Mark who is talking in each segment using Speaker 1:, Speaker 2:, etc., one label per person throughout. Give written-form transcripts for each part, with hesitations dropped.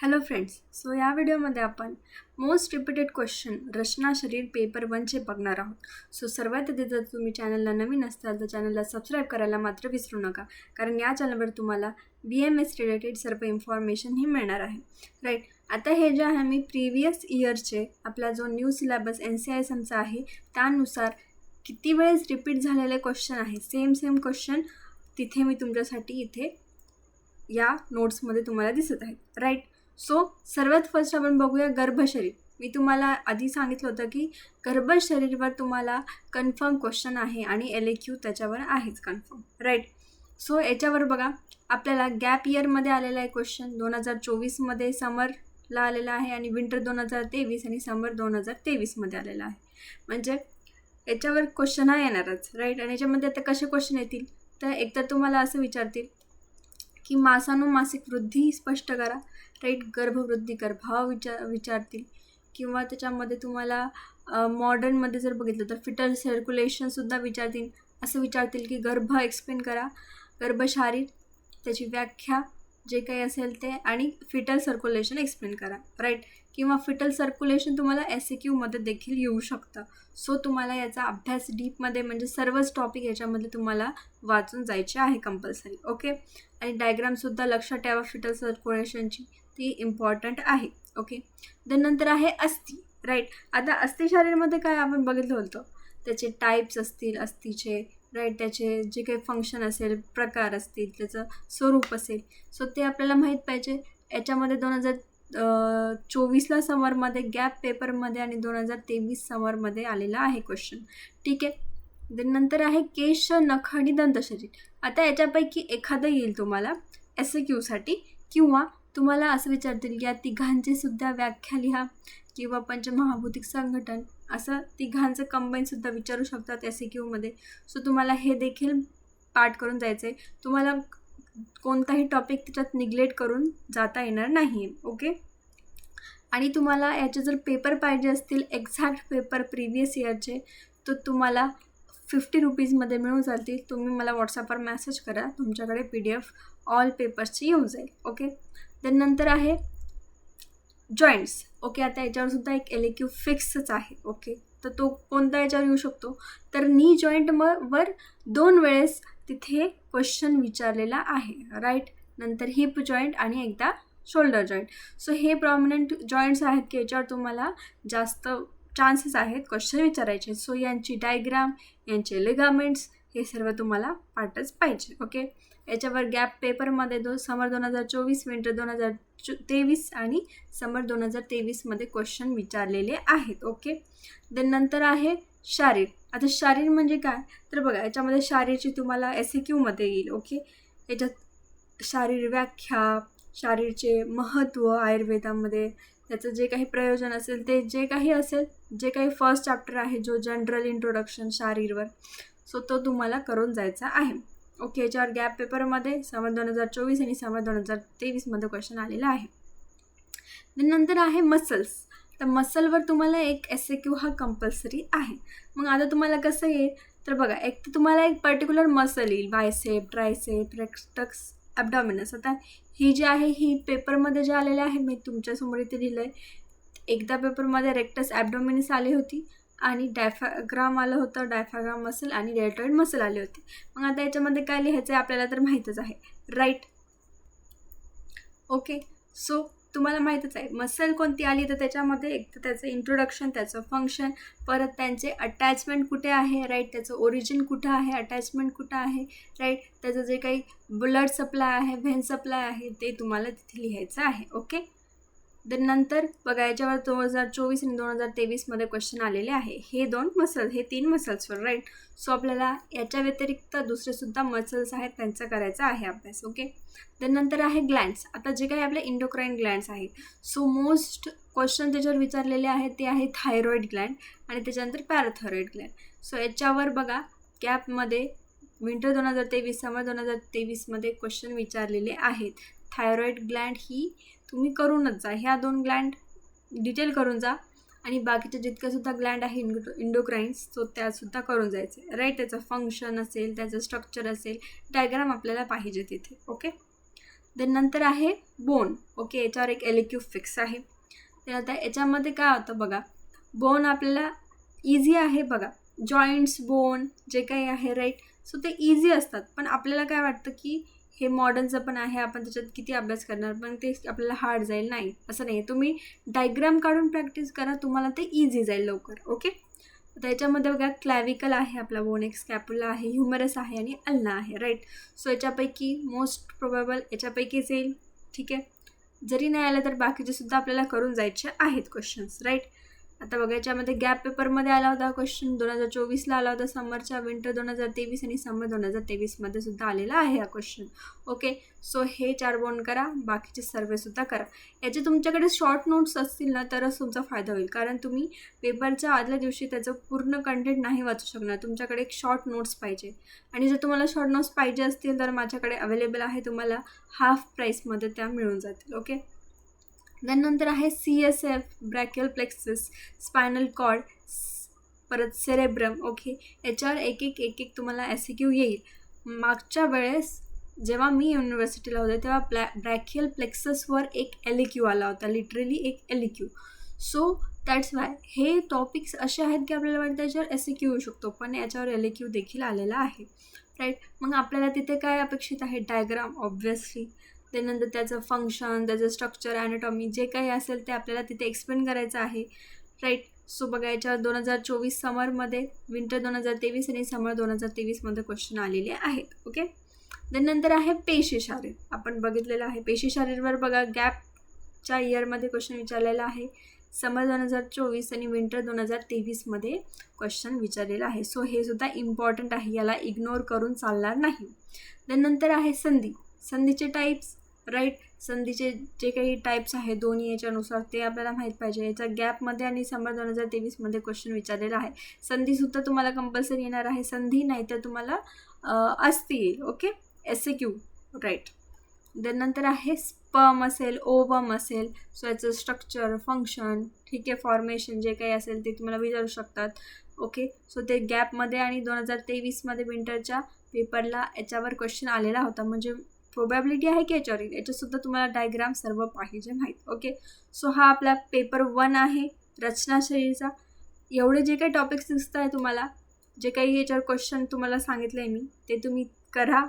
Speaker 1: Hello friends, so या व्हिडिओमध्ये आपण मोस्ट रिपीटेड क्वेश्चन रचना शरीर पेपर 1चे बघणार आहोत. सो सर्वात आधी जर तुम्ही चॅनलला नवीन असाल तर चॅनलला सबस्क्राईब करायला मात्र विसरू नका, कारण या चॅनलवर तुम्हाला BMS रिलेटेड सर्व इन्फॉर्मेशन ही मिळणार आहे. राईट, आता हे जे आहे मी प्रिव्हियस इयरचे आपला जो न्यू सिलेबस NCISMचा आहे त्यानुसार किती वेळेस रिपीट झालेले क्वेश्चन आहे, सेम क्वेश्चन तिथे मी तुमच्यासाठी इथे या नोट्समध्ये तुम्हाला दिसत आहेत. राईट, सो सर्वात फर्स्ट आपण बघूया गर्भशरीर. मी तुम्हाला आधी सांगितलं होतं की गर्भशरीरवर तुम्हाला कन्फर्म क्वेश्चन आहे आणि LAQ त्याच्यावर आहेच कन्फर्म. राईट, सो याच्यावर बघा आपल्याला गॅप इयरमध्ये आलेला आहे क्वेश्चन 2024मध्ये समरला आलेला आहे आणि विंटर 2023 आणि समर 2023मध्ये आलेला आहे. म्हणजे याच्यावर क्वेश्चन हा येणारच. राईट, आणि याच्यामध्ये आता कसे क्वेश्चन येतील तर एकतर तुम्हाला असं विचारतील की मासानुमासिक वृद्धी स्पष्ट करा. राईट, गर्भवृद्धी गर्भाव विचारतील, किंवा त्याच्यामध्ये तुम्हाला मॉडर्नमध्ये जर बघितलं तर फिटल सर्क्युलेशनसुद्धा विचारतील. असं विचारतील की गर्भ एक्सप्लेन करा, गर्भशारीर त्याची व्याख्या जे काही असेल ते, आणि फिटल सर्क्युलेशन एक्सप्लेन करा. राईट, किंवा फिटल सर्क्युलेशन तुम्हाला SAQमध्ये देखील येऊ शकतं. सो तुम्हाला याचा अभ्यास डीपमध्ये म्हणजे सर्वच टॉपिक याच्यामध्ये तुम्हाला वाचून जायचे आहे कंपल्सरी. ओके, आणि डायग्रामसुद्धा लक्षात ठेवा फिटल सर्क्युलेशनची, ती इम्पॉर्टंट आहे. ओके, नंतर आहे अस्थि. राईट, आता अस्थिशरीरमध्ये काय आपण बघितलं होतं, त्याचे टाईप्स असतील अस्थिचे. राईट, त्याचे जे काही फंक्शन असेल, प्रकार असतील, त्याचं स्वरूप असेल, सो ते आपल्याला माहीत पाहिजे. याच्यामध्ये 2024ला समरमध्ये गॅप पेपरमध्ये आणि 2023 समरमध्ये आलेला आहे क्वेश्चन. ठीक आहे, नंतर आहे केश, नख आणि दंतशरीर. आता याच्यापैकी एखादं येईल तुम्हाला SAQसाठी, किंवा तुम्हाला असं विचारतील या तिघांची सुद्धा व्याख्या लिहा, किंवा पंचमहाभौतिक संघटन, असं तिघांचं कंबाईनसुद्धा विचारू शकतात SAQमध्ये. सो तुम्हाला हे देखील पाठ करून जायचं आहे. तुम्हाला कोणताही टॉपिक त्याच्यात निग्लेक्ट करून जाता येणार नाही. ओके, आणि तुम्हाला याचे जर पेपर पाहिजे असतील एक्झॅक्ट पेपर प्रिव्हियस इयरचे, तर तुम्हाला 50 रुपीजमध्ये मिळून जातील. तुम्ही मला व्हॉट्सअपवर मेसेज करा, तुमच्याकडे PDF ऑल पेपर्सची येऊन जाईल. ओके, नंतर आहे जॉईंट्स. ओके, आता याच्यावरसुद्धा एक LAQ फिक्सच आहे. ओके, तर तो कोणता याच्यावर येऊ शकतो तर नी जॉईंट वर 2 वेळेस तिथे क्वेश्चन विचारलेला आहे. राईट, नंतर हिप जॉईंट आणि एकदा शोल्डर जॉईंट. सो हे प्रॉमिनंट जॉईंट्स आहेत की याच्यावर तुम्हाला जास्त चान्सेस आहेत क्वेश्चन विचारायचे. सो यांची डायग्राम, यांचे लिगामेंट्स, हे सर्व तुम्हाला पाठच पाहिजे. ओके, याच्यावर गॅप पेपरमध्ये समर 2024, विंटर 2023 आणि समर 2023मध्ये क्वेश्चन विचारलेले आहेत. ओके, नंतर आहे शारीर. आता शारीर म्हणजे काय तर बघा, याच्यामध्ये शारीरची तुम्हाला SAQमध्ये येईल. ओके, याच्यात शारीर व्याख्या, शारीरचे महत्त्व आयुर्वेदामध्ये, त्याचं जे काही प्रयोजन असेल ते जे काही असेल, जे काही फर्स्ट चॅप्टर आहे जो जनरल इंट्रोडक्शन शारीरवर, सो तो तुम्हाला करून जायचा आहे. ओके, याच्यावर गॅप पेपरमध्ये समर 2024 आणि समर 2023मध्ये क्वेश्चन आलेला आहे. नंतर आहे मसल्स. तर मसलवर तुम्हाला एक SAQ हा कंपल्सरी आहे. मग आता तुम्हाला कसं येईल तर बघा, एक तर तुम्हाला एक पर्टिक्युलर मसल येईल, बायसेप, ट्रायसेप, रेक्टस, ॲबडॉमिनस. आता ही जी आहे ही पेपरमध्ये जे आलेले आहे मी तुमच्यासमोर इथे लिहिलं आहे. एकदा पेपरमध्ये रेक्टस ॲबडॉमिनस आली होती आणि डायफ्राग्राम आलं होतं, डायफ्राग्राम मसल आणि डेल्टॉइड मसल आले होते. मग आता याच्यामध्ये काय लिहायचं आहे आपल्याला तर माहीतच आहे. राईट, ओके, सो तुम्हाला माहीतच आहे मसल कोणती आली तर त्याच्यामध्ये एक तर त्याचं इंट्रोडक्शन, त्याचं फंक्शन, परत त्यांचे अटॅचमेंट कुठे आहे. राईट, त्याचं ओरिजिन कुठं आहे, अटॅचमेंट कुठं आहे. राईट, त्याचं जे काही ब्लड सप्लाय आहे, व्हेन सप्लाय आहे, ते तुम्हाला तिथे लिहायचं आहे. ओके, नंतर बघा याच्यावर 2024 आणि 2023मध्ये क्वेश्चन आलेले आहे. हे 2 मसल, हे 3 मसल्सवर. राईट, सो आपल्याला याच्या व्यतिरिक्त दुसरेसुद्धा मसल्स आहेत त्यांचा करायचा आहे अभ्यास. ओके, नंतर आहे ग्लँड्स. आता जे काही आपले इंडोक्राईन ग्लँड्स आहेत, सो मोस्ट क्वेश्चन त्याच्यावर विचारलेले आहेत ते आहे थायरॉईड ग्लँड आणि त्याच्यानंतर पॅराथायरॉईड ग्लँड. सो याच्यावर बघा गॅपमध्ये विंटर 2023, समर 2023मध्ये क्वेश्चन विचारलेले आहेत. थायरॉईड ग्लँड ही तुम्ही करूनच जा, ह्या 2 ग्लँड डिटेल करून जा, आणि बाकीचे जितकेसुद्धा ग्लँड आहे इंडोक्राईन्स तो त्यासुद्धा करून जायचे. राईट, त्याचं फंक्शन असेल, त्याचं स्ट्रक्चर असेल, डायग्राम आपल्याला पाहिजे तिथे. ओके, देन नंतर आहे बोन. ओके, याच्यावर एक LQ फिक्स आहे. तर आता याच्यामध्ये काय होतं बघा, बोन आपल्याला इझी आहे बघा, जॉईंट्स बोन जे काही आहे राईट, सो ते इझी असतात. पण आपल्याला काय वाटतं की हे मॉडर्नचं पण आहे, आपण त्याच्यात किती अभ्यास करणार, पण ते आपल्याला हार्ड जाईल. नाही, असं नाही. तुम्ही डायग्राम काढून प्रॅक्टिस करा, तुम्हाला ते इझी जाईल लवकर. ओके, तर याच्यामध्ये बघा क्लॅविकल आहे आपला बोन, एक स्कॅपुला आहे, ह्युमरस आहे आणि अल्ना आहे राईट. सो याच्यापैकी मोस्ट प्रोबेबल याच्यापैकीच येईल. ठीक आहे, जरी नाही आलं तर बाकीचे सुद्धा आपल्याला करून जायचे आहेत क्वेश्चन्स राईट. आता बघा याच्यामध्ये गॅप पेपरमध्ये आला होता क्वेश्चन, 2024ला आला होता समरच्या, विंटर 2023 आणि समर 2023मध्ये सुद्धा आलेला आहे हा क्वेश्चन. ओके, सो हे 4 बोन करा, बाकीचे सर्वेसुद्धा करा. याचे तुमच्याकडे शॉर्ट नोट्स असतील ना तरच तुमचा फायदा होईल, कारण तुम्ही पेपरच्या आदल्या दिवशी त्याचं पूर्ण कंटेंट नाही वाचू शकणार. तुमच्याकडे एक शॉर्ट नोट्स पाहिजे, आणि जर तुम्हाला शॉर्ट नोट्स पाहिजे असतील तर माझ्याकडे अवेलेबल आहे, तुम्हाला हाफ प्राईसमध्ये त्या मिळून जातील. ओके, नंतर आहे CSF, ब्रॅकियल प्लेक्सस, स्पायनल कॉर्ड, परत सेरेब्रम. ओके, याच्यावर एक एक तुम्हाला SQ येईल. मागच्या वेळेस जेव्हा मी युनिव्हर्सिटीला होते तेव्हा ब्रॅकियल प्लेक्ससवर एक LQ आला होता, लिटरली एक LQ. सो दॅट्स वाय हे टॉपिक्स असे आहेत की आपल्याला वाटतं याच्यावर SQ येऊ शकतो, पण याच्यावर LQ देखील आलेला आहे राईट. मग आपल्याला तिथे काय अपेक्षित आहे, डायग्राम ऑब्व्हियसली, त्यानंतर त्याचं फंक्शन, त्याचं स्ट्रक्चर, ॲनाटॉमी जे काही असेल ते आपल्याला तिथे एक्सप्लेन करायचं आहे राईट. सो बघा याच्यावर 2024 समरमध्ये, विंटर 2023 आणि समर 2023मध्ये क्वेश्चन आलेले आहेत. ओके, नंतर आहे पेशी शारीर. आपण बघितलेलं आहे पेशी शारीरवर बघा गॅपच्या इयरमध्ये क्वेश्चन विचारलेला आहे, समर 2024 आणि विंटर 2023मध्ये क्वेश्चन विचारलेला आहे. सो हे सुद्धा इम्पॉर्टंट आहे, याला इग्नोर करून चालणार नाही. नंतर आहे संधी, संधीचे टाईप्स राईट. संधीचे जे काही टाईप्स आहे दोन्ही याच्यानुसार ते आपल्याला माहीत पाहिजे. याचा गॅपमध्ये आणि समर 2023मध्ये क्वेश्चन विचारलेला आहे. संधीसुद्धा तुम्हाला कंपल्सरी येणार आहे, संधी नाही तर तुम्हाला असतील. Okay, SQ right. नंतर आहे स्पर्म असेल, ओवम असेल, सो याचं स्ट्रक्चर, फंक्शन, ठीक आहे, फॉर्मेशन जे काही असेल ते तुम्हाला विचारू शकतात. ओके, सो ते गॅपमध्ये आणि 2023मध्ये विंटरच्या पेपरला याच्यावर क्वेश्चन आलेला होता, म्हणजे प्रोबॅबिलिटी आहे की याच्यावर येईल. याच्यासुद्धा तुम्हाला डायग्राम सर्व पाहिजे माहीत. ओके, सो हा आपला पेपर 1 आहे रचनाशैलीचा. एवढे जे काही टॉपिक्स दिसत आहे तुम्हाला, जे काही याच्यावर क्वेश्चन तुम्हाला सांगितलं आहे मी, ते तुम्ही करा,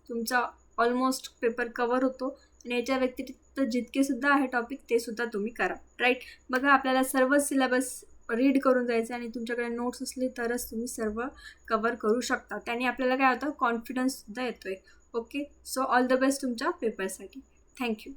Speaker 1: तुमचा ऑलमोस्ट पेपर कवर होतो. आणि याच्या व्यतिरिक्त जितके सुद्धा आहे टॉपिक ते सुद्धा तुम्ही करा राईट. बघा आपल्याला सर्व सिलेबस रीड करून जायचं आणि तुमच्याकडे नोट्स असले तरच तुम्ही सर्व कवर करू शकता. त्याने आपल्याला काय होतं, कॉन्फिडन्ससुद्धा येतो आहे. Okay, so all the best तुमच्या पेपरसाठी. थँक्यू.